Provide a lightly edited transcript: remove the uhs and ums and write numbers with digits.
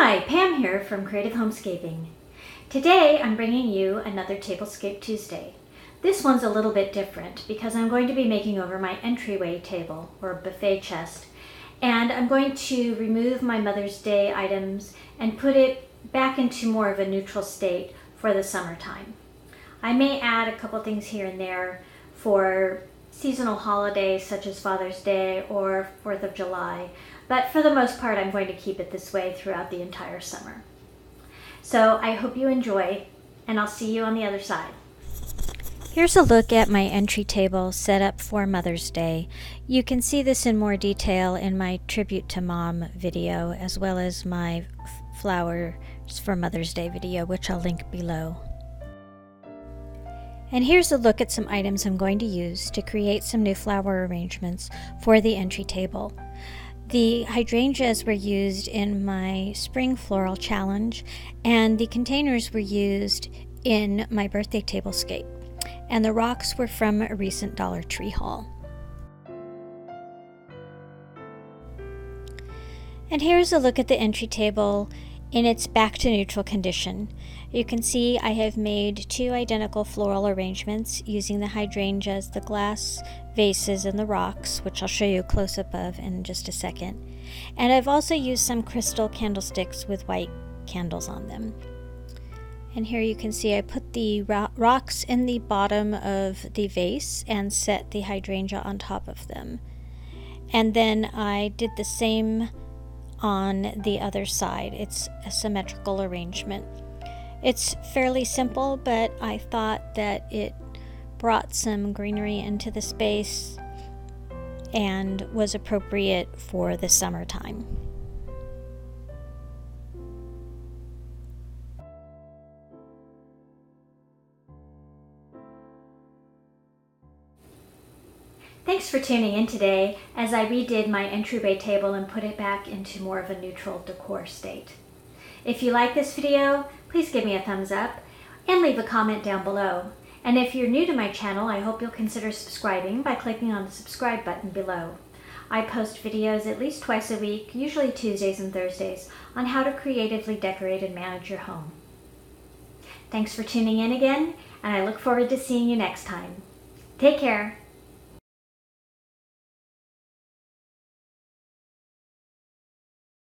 Hi, Pam here from Creative Homescaping. Today I'm bringing you another Tablescape Tuesday. This one's a little bit different because I'm going to be making over my entryway table or buffet chest, and I'm going to remove my Mother's Day items and put it back into more of a neutral state for the summertime. I may add a couple things here and there for seasonal holidays such as Father's Day or 4th of July, but for the most part I'm going to keep it this way throughout the entire summer. So I hope you enjoy, and I'll see you on the other side. Here's a look at my entry table set up for Mother's Day. You can see this in more detail in my Tribute to Mom video, as well as my Flowers for Mother's Day video, which I'll link below. And here's a look at some items I'm going to use to create some new flower arrangements for the entry table. The hydrangeas were used in my Spring Floral Challenge, and the containers were used in my birthday tablescape. And the rocks were from a recent Dollar Tree haul. And here's a look at the entry table in its back to neutral condition. You can see I have made two identical floral arrangements using the hydrangeas, the glass vases, and the rocks, which I'll show you a close-up of in just a second. And I've also used some crystal candlesticks with white candles on them. And here you can see I put the rocks in the bottom of the vase and set the hydrangea on top of them. And then I did the same on the other side. It's a symmetrical arrangement. It's fairly simple, but I thought that it brought some greenery into the space and was appropriate for the summertime. Thanks for tuning in today as I redid my entryway table and put it back into more of a neutral decor state. If you like this video, please give me a thumbs up and leave a comment down below. And if you're new to my channel, I hope you'll consider subscribing by clicking on the subscribe button below. I post videos at least twice a week, usually Tuesdays and Thursdays, on how to creatively decorate and manage your home. Thanks for tuning in again, and I look forward to seeing you next time. Take care.